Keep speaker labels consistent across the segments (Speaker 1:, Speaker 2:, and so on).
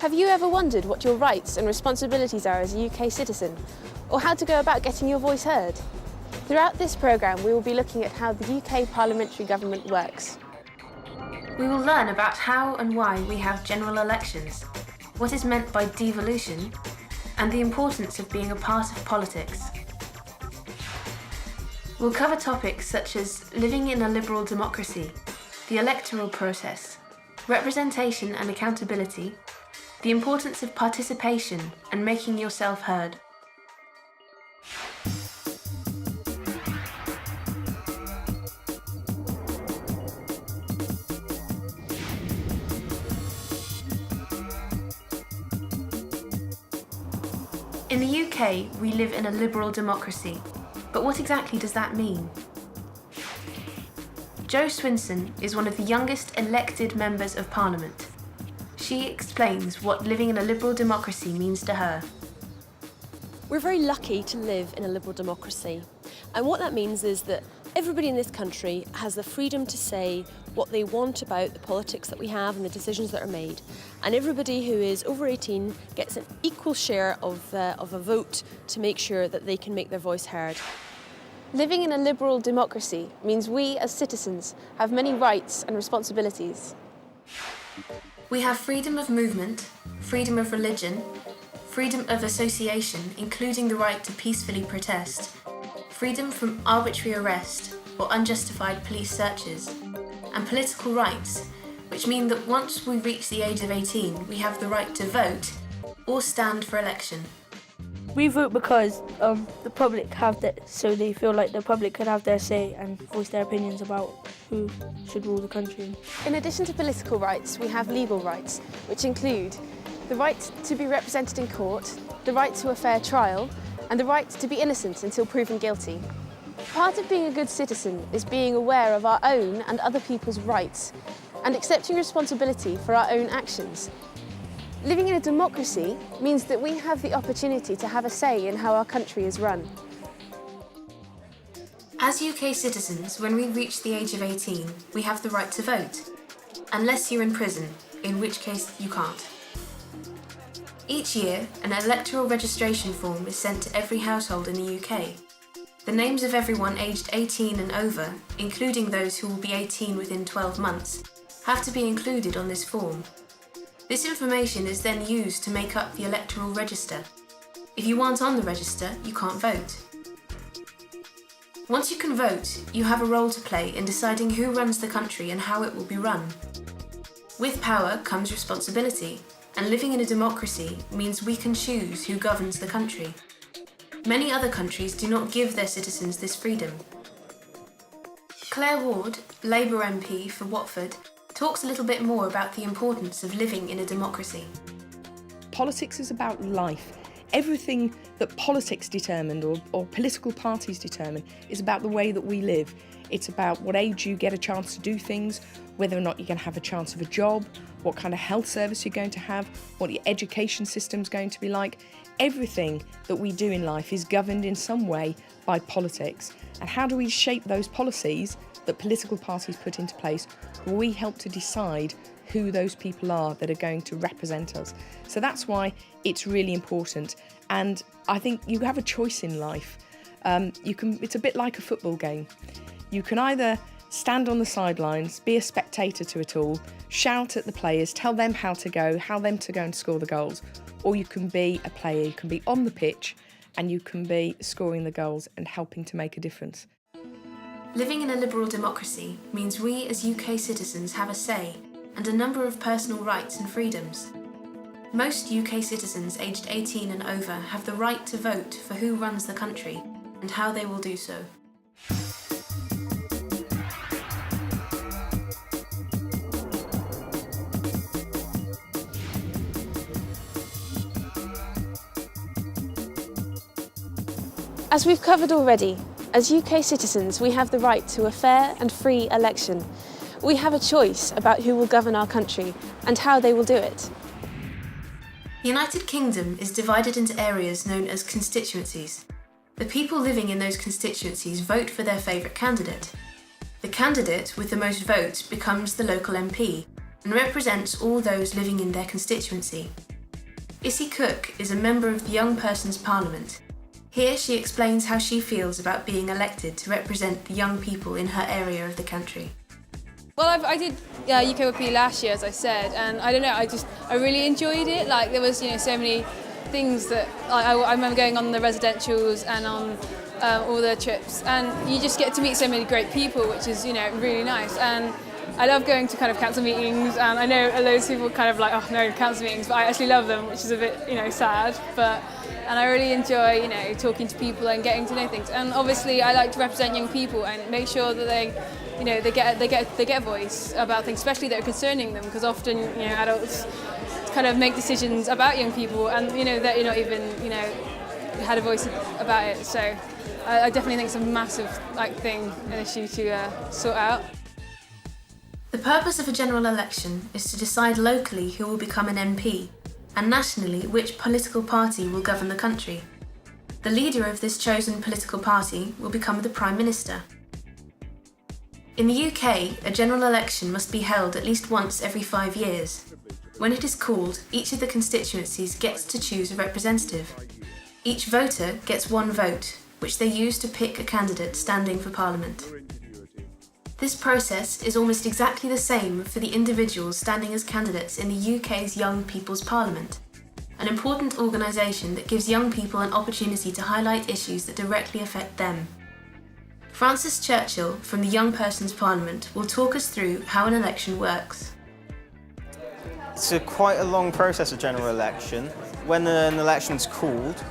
Speaker 1: Have you ever wondered what your rights and responsibilities are as a UK citizen, or how to go about getting your voice heard? Throughout this programme, we will be looking at how the UK parliamentary government works. We will learn about how and why we have general elections, what is meant by devolution, and the importance of being a part of politics. We'll cover topics such as living in a liberal democracy, the electoral process, representation and accountability, the importance of participation and making yourself heard. In the UK, we live in a liberal democracy, but what exactly does that mean? Jo Swinson is one of the youngest elected members of Parliament. She explains what living in a liberal democracy means to her.
Speaker 2: We're very lucky to live in a liberal democracy, and what that means is that everybody in this country has the freedom to say what they want about the politics that we have and the decisions that are made, and everybody who is over 18 gets an equal share of a vote to make sure that they can make their voice heard.
Speaker 1: Living in a liberal democracy means we as citizens have many rights and responsibilities.
Speaker 3: We have freedom of movement, freedom of religion, freedom of association, including the right to peacefully protest, freedom from arbitrary arrest or unjustified police searches, and political rights, which mean that once we reach the age of 18, we have the right to vote or stand for election.
Speaker 4: We vote because the public have that, so they feel like the public could have their say and voice their opinions about who should rule the country.
Speaker 1: In addition to political rights, we have legal rights, which include the right to be represented in court, the right to a fair trial, and the right to be innocent until proven guilty. Part of being a good citizen is being aware of our own and other people's rights and accepting responsibility for our own actions. Living in a democracy means that we have the opportunity to have a say in how our country is run.
Speaker 3: As UK citizens, when we reach the age of 18, we have the right to vote, unless you're in prison, in which case you can't. Each year, an electoral registration form is sent to every household in the UK. The names of everyone aged 18 and over, including those who will be 18 within 12 months, have to be included on this form. This information is then used to make up the electoral register. If you aren't on the register, you can't vote. Once you can vote, you have a role to play in deciding who runs the country and how it will be run. With power comes responsibility, and living in a democracy means we can choose who governs the country. Many other countries do not give their citizens this freedom. Claire Ward, Labour MP for Watford, talks a little bit more about the importance of living in a democracy.
Speaker 5: Politics is about life. Everything that politics determined or political parties determine is about the way that we live. It's about what age you get a chance to do things, whether or not you're going to have a chance of a job, what kind of health service you're going to have, what your education system's going to be like. Everything that we do in life is governed in some way by politics. And how do we shape those policies that political parties put into place? We help to decide who those people are that are going to represent us. So that's why it's really important. And I think you have a choice in life. It's a bit like a football game. You can either stand on the sidelines, be a spectator to it all, shout at the players, tell them how to go and score the goals, or you can be a player, you can be on the pitch and you can be scoring the goals and helping to make a difference.
Speaker 3: Living in a liberal democracy means we as UK citizens have a say and a number of personal rights and freedoms. Most UK citizens aged 18 and over have the right to vote for who runs the country and how they will do so.
Speaker 1: As we've covered already, as UK citizens, we have the right to a fair and free election. We have a choice about who will govern our country and how they will do it.
Speaker 3: The United Kingdom is divided into areas known as constituencies. The people living in those constituencies vote for their favourite candidate. The candidate with the most votes becomes the local MP and represents all those living in their constituency. Issy Cook is a member of the Young Persons Parliament. Here she explains how she feels about being elected to represent the young people in her area of the country.
Speaker 6: Well, I did UKYP last year, as I said, and I don't know, I really enjoyed it. Like, there was, so many things that I remember going on the residentials and on all the trips, and you just get to meet so many great people, which is, really nice. And I love going to kind of council meetings, and I know loads of people kind of like, oh no, council meetings, but I actually love them, which is a bit, sad. And I really enjoy, talking to people and getting to know things. And obviously, I like to represent young people and make sure that they get a voice about things, especially that are concerning them, because often, adults kind of make decisions about young people, and that you're not even, had a voice about it. So I definitely think it's a massive an issue to sort out.
Speaker 3: The purpose of a general election is to decide locally who will become an MP, and nationally which political party will govern the country. The leader of this chosen political party will become the Prime Minister. In the UK, a general election must be held at least once every 5 years. When it is called, each of the constituencies gets to choose a representative. Each voter gets one vote, which they use to pick a candidate standing for Parliament. This process is almost exactly the same for the individuals standing as candidates in the UK's Young People's Parliament, an important organisation that gives young people an opportunity to highlight issues that directly affect them. Frances Churchill from the Young Persons Parliament will talk us through how an election works.
Speaker 7: It's quite a long process, a general election. When an election's called,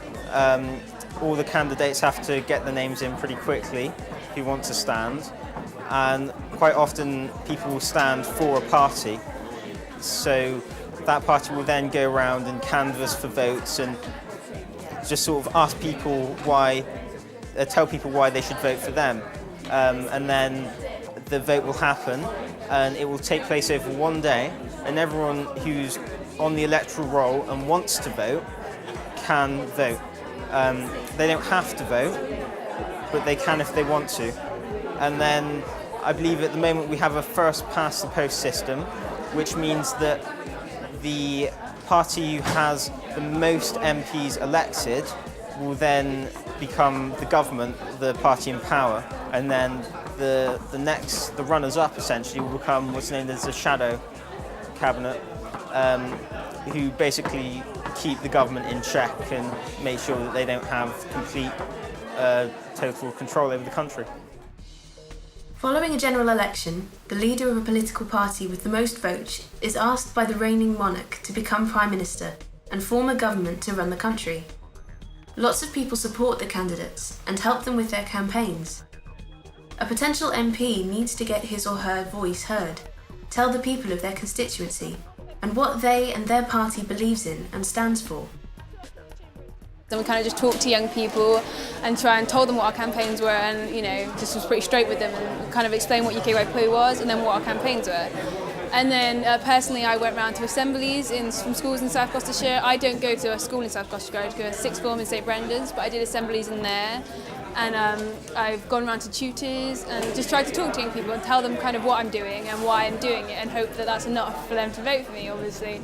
Speaker 7: all the candidates have to get their names in pretty quickly who want to stand. And quite often people will stand for a party, so that party will then go around and canvass for votes and just sort of ask people tell people why they should vote for them, and then the vote will happen, and it will take place over one day, and everyone who's on the electoral roll and wants to vote can vote. They don't have to vote, but they can if they want to. And then I believe at the moment we have a first past the post system, which means that the party who has the most MPs elected will then become the government, the party in power, and then the runners-up essentially will become what's known as a shadow cabinet, who basically keep the government in check and make sure that they don't have complete, total control over the country.
Speaker 3: Following a general election, the leader of a political party with the most votes is asked by the reigning monarch to become Prime Minister and form a government to run the country. Lots of people support the candidates and help them with their campaigns. A potential MP needs to get his or her voice heard, tell the people of their constituency, and what they and their party believes in and stands for.
Speaker 6: Then we kind of just talked to young people and try and told them what our campaigns were, and just was pretty straight with them and kind of explain what UKYP was and then what our campaigns were. And then personally I went round to assemblies from schools in South Gloucestershire. I don't go to a school in South Gloucestershire, I go to a sixth form in St Brendan's, but I did assemblies in there. And I've gone around to tutors and just tried to talk to young people and tell them kind of what I'm doing and why I'm doing it, and hope that that's enough for them to vote for me, obviously.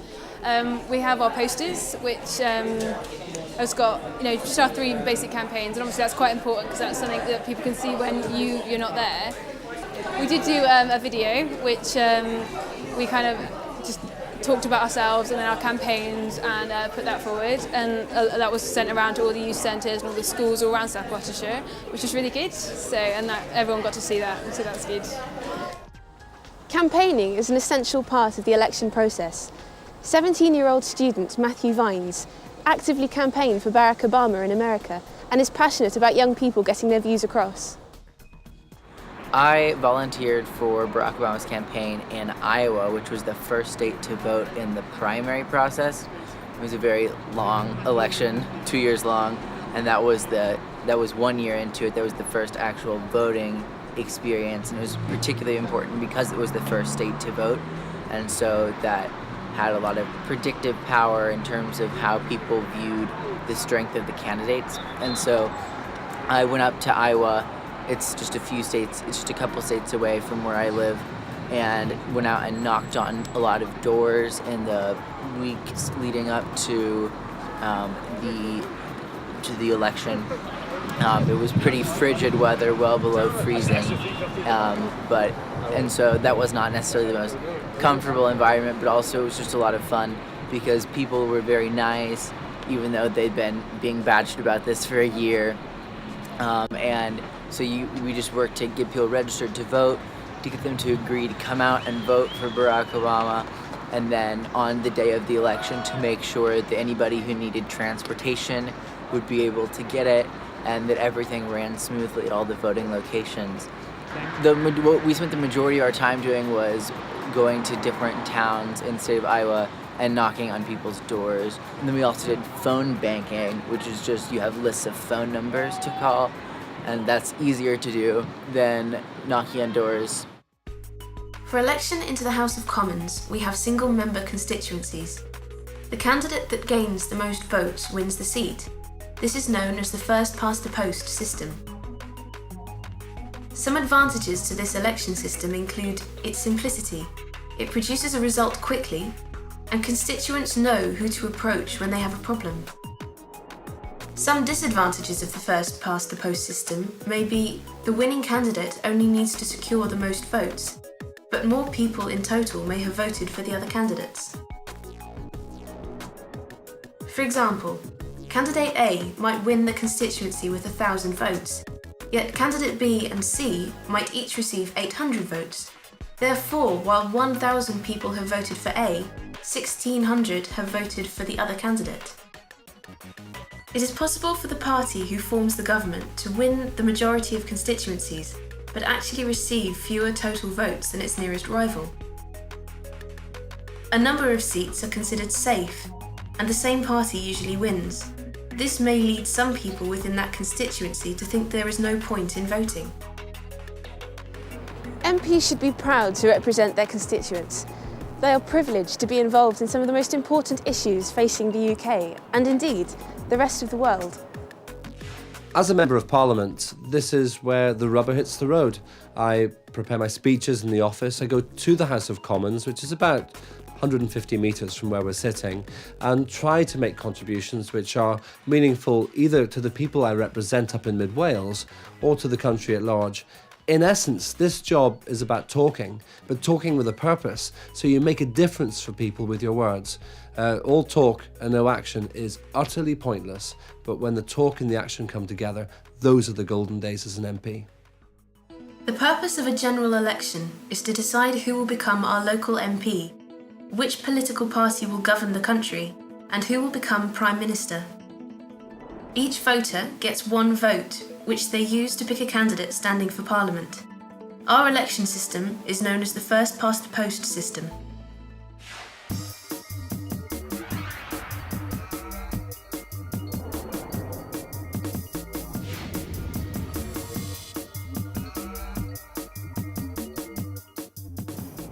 Speaker 6: We have our posters, which has got just our 3 basic campaigns, and obviously that's quite important because that's something that people can see when you're not there. We did do a video which we kind of just talked about ourselves and then our campaigns and put that forward, and that was sent around to all the youth centres and all the schools all around South Gloucestershire, which was really good. So, and that everyone got to see that, so that's good.
Speaker 1: Campaigning is an essential part of the election process. 17-year-old student Matthew Vines actively campaigned for Barack Obama in America and is passionate about young people getting their views across.
Speaker 8: I volunteered for Barack Obama's campaign in Iowa, which was the first state to vote in the primary process. It was a very long election, 2 years long, and that was 1 year into it. That was the first actual voting experience, and it was particularly important because it was the first state to vote, and so that had a lot of predictive power in terms of how people viewed the strength of the candidates. And so I went up to Iowa. It's just a couple states away from where I live, and went out and knocked on a lot of doors in the weeks leading up to the election. It was pretty frigid weather, well below freezing, and so that was not necessarily the most comfortable environment, but also it was just a lot of fun because people were very nice, even though they'd been being badged about this for a year. And so we just worked to get people registered to vote, to get them to agree to come out and vote for Barack Obama, and then on the day of the election to make sure that anybody who needed transportation would be able to get it, and that everything ran smoothly at all the voting locations. What we spent the majority of our time doing was going to different towns in the state of Iowa and knocking on people's doors. And then we also did phone banking, which is just you have lists of phone numbers to call, and that's easier to do than knocking on doors.
Speaker 3: For election into the House of Commons, we have single-member constituencies. The candidate that gains the most votes wins the seat. This is known as the first-past-the-post system. Some advantages to this election system include its simplicity. It produces a result quickly, and constituents know who to approach when they have a problem. Some disadvantages of the first-past-the-post system may be the winning candidate only needs to secure the most votes, but more people in total may have voted for the other candidates. For example, candidate A might win the constituency with 1,000 votes, yet candidate B and C might each receive 800 votes. Therefore, while 1,000 people have voted for A, 1,600 have voted for the other candidate. It is possible for the party who forms the government to win the majority of constituencies, but actually receive fewer total votes than its nearest rival. A number of seats are considered safe, and the same party usually wins. This may lead some people within that constituency to think there is no point in voting.
Speaker 1: MPs should be proud to represent their constituents. They are privileged to be involved in some of the most important issues facing the UK, and indeed, the rest of the world.
Speaker 9: As a Member of Parliament, this is where the rubber hits the road. I prepare my speeches in the office. I go to the House of Commons, which is about 150 metres from where we're sitting, and try to make contributions which are meaningful either to the people I represent up in Mid Wales or to the country at large. In essence, this job is about talking, but talking with a purpose, so you make a difference for people with your words. All talk and no action is utterly pointless, but when the talk and the action come together, those are the golden days as an MP.
Speaker 3: The purpose of a general election is to decide who will become our local MP, which political party will govern the country, and who will become Prime Minister. Each voter gets one vote, which they use to pick a candidate standing for Parliament. Our election system is known as the first-past-the-post system.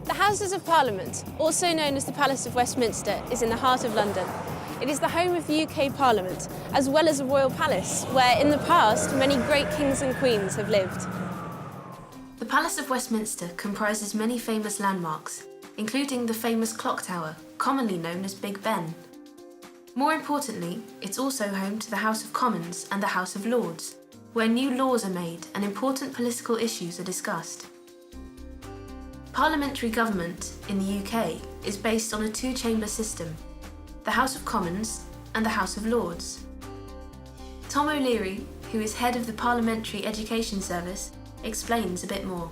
Speaker 1: The Houses of Parliament, also known as the Palace of Westminster, is in the heart of London. It is the home of the UK Parliament, as well as a royal palace, where in the past many great kings and queens have lived.
Speaker 3: The Palace of Westminster comprises many famous landmarks, including the famous clock tower, commonly known as Big Ben. More importantly, it's also home to the House of Commons and the House of Lords, where new laws are made and important political issues are discussed. Parliamentary government in the UK is based on a two-chamber system, the House of Commons and the House of Lords. Tom O'Leary, who is head of the Parliamentary Education Service, explains a bit more.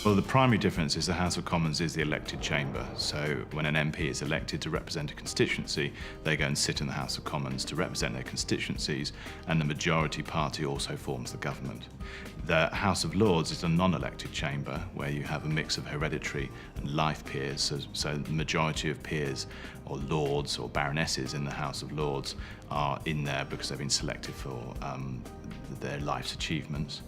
Speaker 10: Well, the primary difference is the House of Commons is the elected chamber. So when an MP is elected to represent a constituency, they go and sit in the House of Commons to represent their constituencies, and the majority party also forms the government. The House of Lords is a non-elected chamber where you have a mix of hereditary and life peers. So the majority of peers or lords or baronesses in the House of Lords are in there because they've been selected for their life's achievements.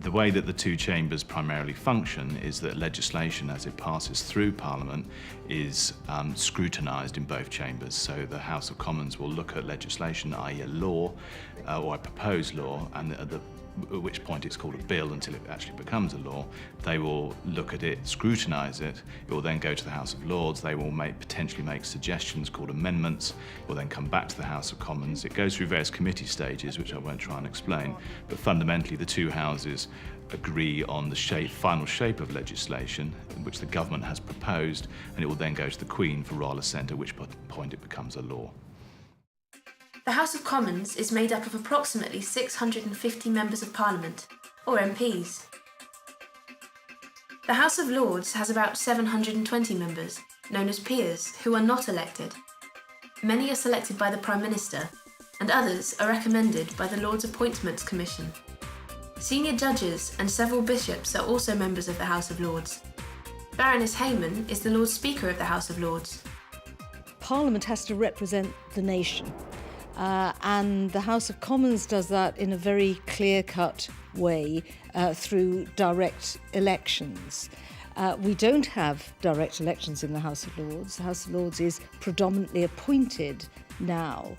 Speaker 10: The way that the two chambers primarily function is that legislation, as it passes through Parliament, is scrutinised in both chambers. So the House of Commons will look at legislation, i.e. a law or a proposed law, and the at which point it's called a bill until it actually becomes a law. They will look at it, scrutinise it. It will then go to the House of Lords. They will potentially make suggestions called amendments. It will then come back to the House of Commons. It goes through various committee stages, which I won't try and explain. But fundamentally, the two houses agree on the final shape of legislation, which the government has proposed, and it will then go to the Queen for royal assent, at which point it becomes a law.
Speaker 3: The House of Commons is made up of approximately 650 members of Parliament, or MPs. The House of Lords has about 720 members, known as peers, who are not elected. Many are selected by the Prime Minister, and others are recommended by the Lords Appointments Commission. Senior judges and several bishops are also members of the House of Lords. Baroness Hayman is the Lord Speaker of the House of Lords.
Speaker 11: Parliament has to represent the nation. And the House of Commons does that in a very clear-cut way through direct elections. We don't have direct elections in the House of Lords. The House of Lords is predominantly appointed now.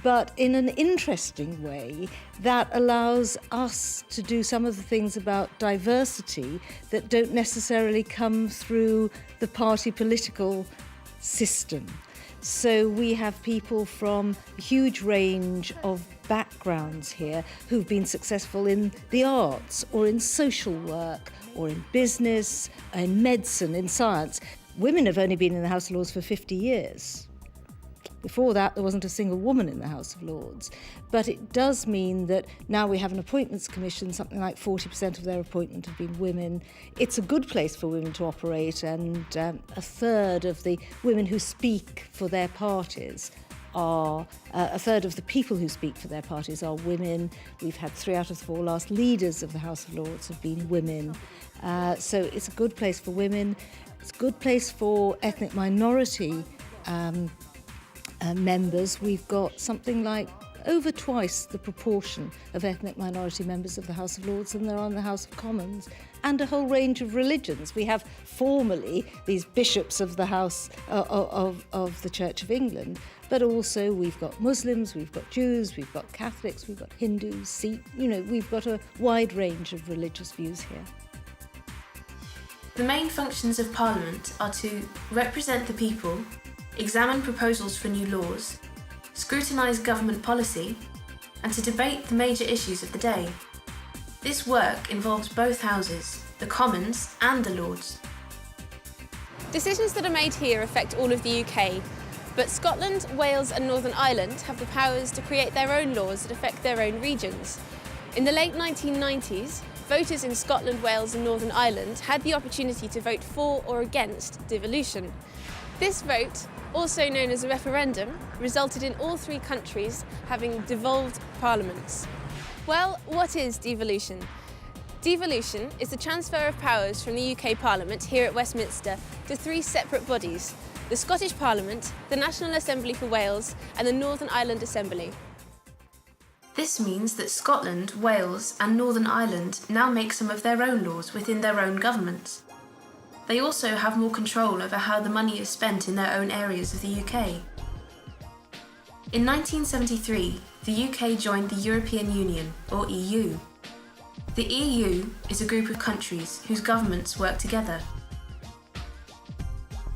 Speaker 11: But in an interesting way, that allows us to do some of the things about diversity that don't necessarily come through the party political system. So we have people from a huge range of backgrounds here who've been successful in the arts or in social work or in business, in medicine, in science. Women have only been in the House of Lords for 50 years. Before that, there wasn't a single woman in the House of Lords. But it does mean that now we have an appointments commission, something like 40% of their appointment have been women. It's a good place for women to operate, and a third of the women who speak for their parties are, a third of the people who speak for their parties are women. We've had 3 out of the 4 last leaders of the House of Lords have been women. So it's a good place for women. It's a good place for ethnic minority members. We've got something like over twice the proportion of ethnic minority members of the House of Lords than there are in the House of Commons, and a whole range of religions. We have formally these bishops of the House of the Church of England, but also we've got Muslims, we've got Jews, we've got Catholics, we've got Hindus, Sikhs. We've got a wide range of religious views here.
Speaker 3: The main functions of Parliament are to represent the people, examine proposals for new laws, scrutinise government policy, and to debate the major issues of the day. This work involves both houses, the Commons and the Lords.
Speaker 1: Decisions that are made here affect all of the UK, but Scotland, Wales and Northern Ireland have the powers to create their own laws that affect their own regions. In the late 1990s, voters in Scotland, Wales and Northern Ireland had the opportunity to vote for or against devolution. This vote, also known as a referendum, resulted in all 3 countries having devolved parliaments. Well, what is devolution? Devolution is the transfer of powers from the UK Parliament here at Westminster to 3 separate bodies: the Scottish Parliament, the National Assembly for Wales and the Northern Ireland Assembly.
Speaker 3: This means that Scotland, Wales and Northern Ireland now make some of their own laws within their own governments. They also have more control over how the money is spent in their own areas of the UK. In 1973, the UK joined the European Union, or EU. The EU is a group of countries whose governments work together.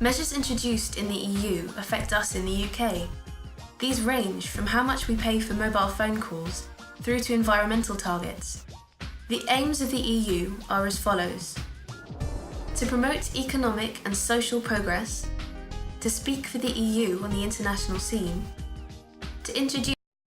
Speaker 3: Measures introduced in the EU affect us in the UK. These range from how much we pay for mobile phone calls through to environmental targets. The aims of the EU are as follows: to promote economic and social progress, to speak for the EU on the international scene, to introduce